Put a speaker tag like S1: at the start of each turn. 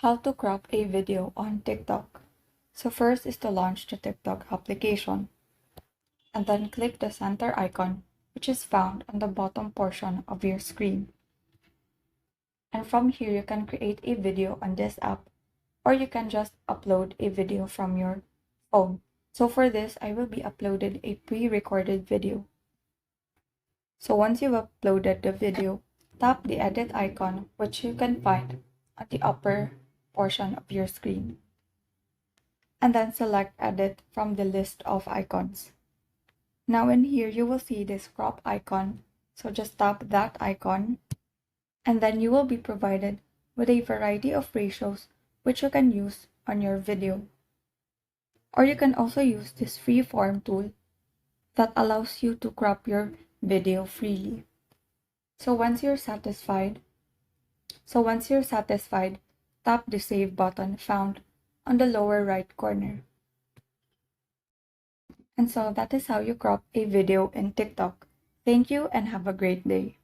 S1: How to crop a video on TikTok. So first is to launch the TikTok application and then click the center icon which is found on the bottom portion of your screen. And from here you can create a video on this app or you can just upload a video from your phone. So for this, I will be uploading a pre-recorded video. So once you've uploaded the video, tap the edit icon which you can find at the upper portion of your screen. And then select edit from the list of icons. Now in here you will see this crop icon, so just tap that icon and then you will be provided with a variety of ratios which you can use on your video. Or you can also use this freeform tool that allows you to crop your video freely. So once you're satisfied, tap the save button found on the lower right corner. And so that is how you crop a video in TikTok. Thank you and have a great day.